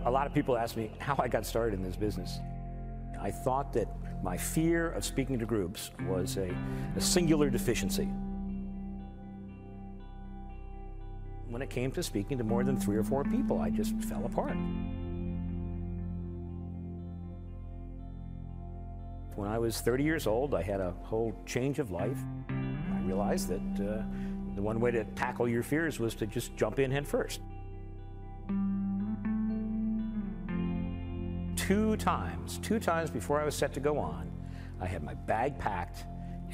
A lot of people ask me how I got started in this business. I thought that my fear of speaking to groups was a singular deficiency. When it came to speaking to more than 3 or 4 people, I just fell apart. When I was 30 years old, I had a whole change of life. I realized that the one way to tackle your fears was to just jump in head first. 2 times before I was set to go on, I had my bag packed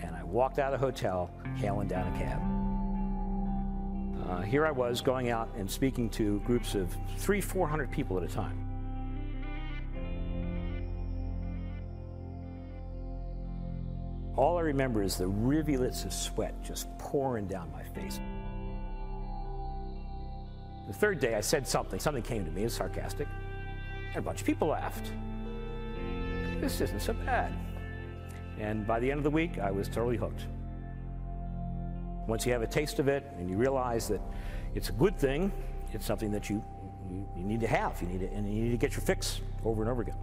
and I walked out of the hotel hailing down a cab. Here I was going out and speaking to groups of 300-400 people at a time. All I remember is the rivulets of sweat just pouring down my face. The 3rd day I said something came to me, it was sarcastic, and a bunch of people laughed. This isn't so bad. And by the end of the week, I was totally hooked. Once you have a taste of it and you realize that it's a good thing, it's something that you need to have, and you need to get your fix over and over again.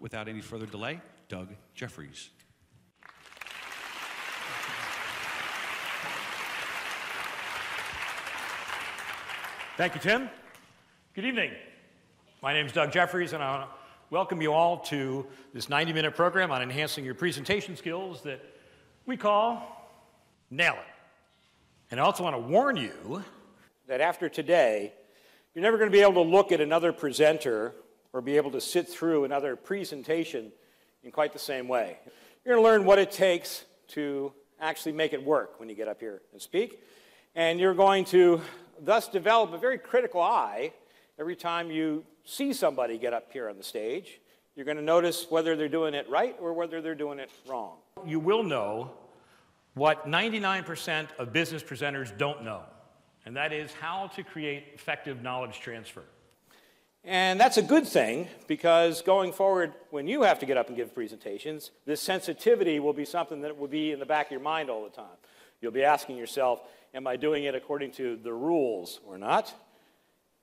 Without any further delay, Doug Jeffries. Thank you, Tim. Good evening. My name is Doug Jeffries, and I want to welcome you all to this 90-minute program on enhancing your presentation skills that we call Nail It. And I also want to warn you that after today, you're never going to be able to look at another presenter or be able to sit through another presentation in quite the same way. You're going to learn what it takes to actually make it work when you get up here and speak. And you're going to thus develop a very critical eye every time you see somebody get up here on the stage. You're going to notice whether they're doing it right or whether they're doing it wrong. You will know what 99% of business presenters don't know, and that is how to create effective knowledge transfer. And that's a good thing, because going forward, when you have to get up and give presentations, this sensitivity will be something that will be in the back of your mind all the time. You'll be asking yourself, am I doing it according to the rules or not?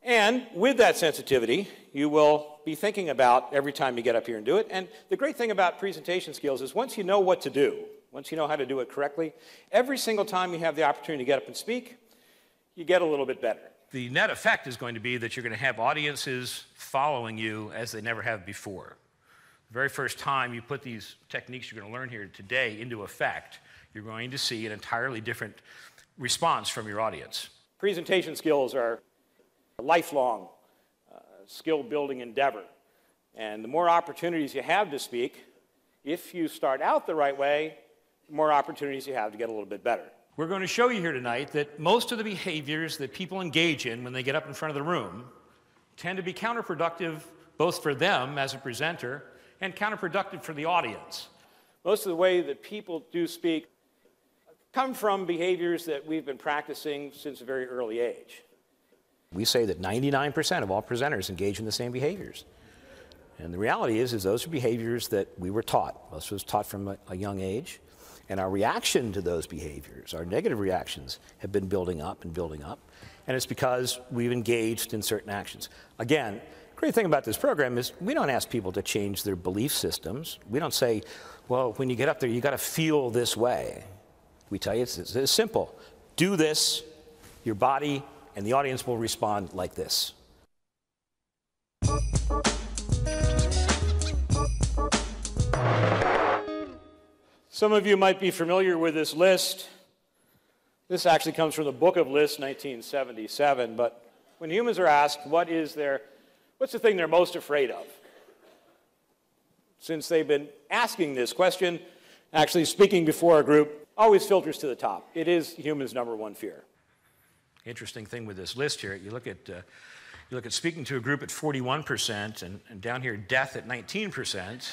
And with that sensitivity, you will be thinking about every time you get up here and do it. And the great thing about presentation skills is once you know what to do, once you know how to do it correctly, every single time you have the opportunity to get up and speak, you get a little bit better. The net effect is going to be that you're going to have audiences following you as they never have before. The very first time you put these techniques you're going to learn here today into effect, you're going to see an entirely different response from your audience. Presentation skills are a lifelong skill-building endeavor. And the more opportunities you have to speak, if you start out the right way, the more opportunities you have to get a little bit better. We're going to show you here tonight that most of the behaviors that people engage in when they get up in front of the room tend to be counterproductive both for them as a presenter and counterproductive for the audience. Most of the way that people do speak come from behaviors that we've been practicing since a very early age. We say that 99% of all presenters engage in the same behaviors. And the reality is those are behaviors that we were taught. Most of us taught from a young age. And our reaction to those behaviors, our negative reactions, have been building up and building up. And it's because we've engaged in certain actions. Again, the great thing about this program is we don't ask people to change their belief systems. We don't say, well, when you get up there, you got to feel this way. We tell you it's simple. Do this, your body and the audience will respond like this. Some of you might be familiar with this list. This actually comes from the Book of Lists, 1977. But when humans are asked what's the thing they're most afraid of? Since they've been asking this question, actually speaking before a group always filters to the top. It is humans' #1 fear. Interesting thing with this list here, you look at speaking to a group at 41% and down here death at 19%.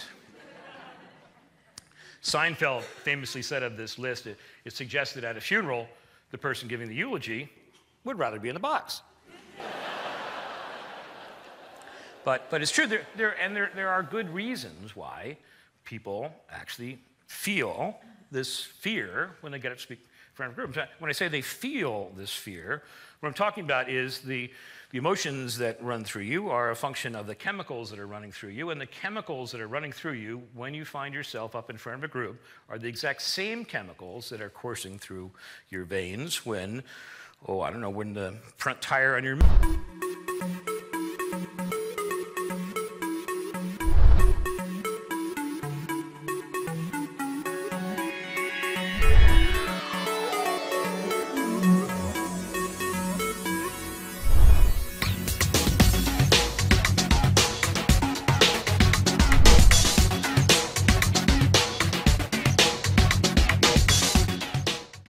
Seinfeld famously said of this list, it suggested at a funeral, the person giving the eulogy would rather be in the box. But it's true, there are good reasons why people actually feel this fear when they get up to speak in front of groups. When I say they feel this fear, what I'm talking about is the emotions that run through you are a function of the chemicals that are running through you, and the chemicals that are running through you when you find yourself up in front of a group are the exact same chemicals that are coursing through your veins when, oh, I don't know, when the front tire on your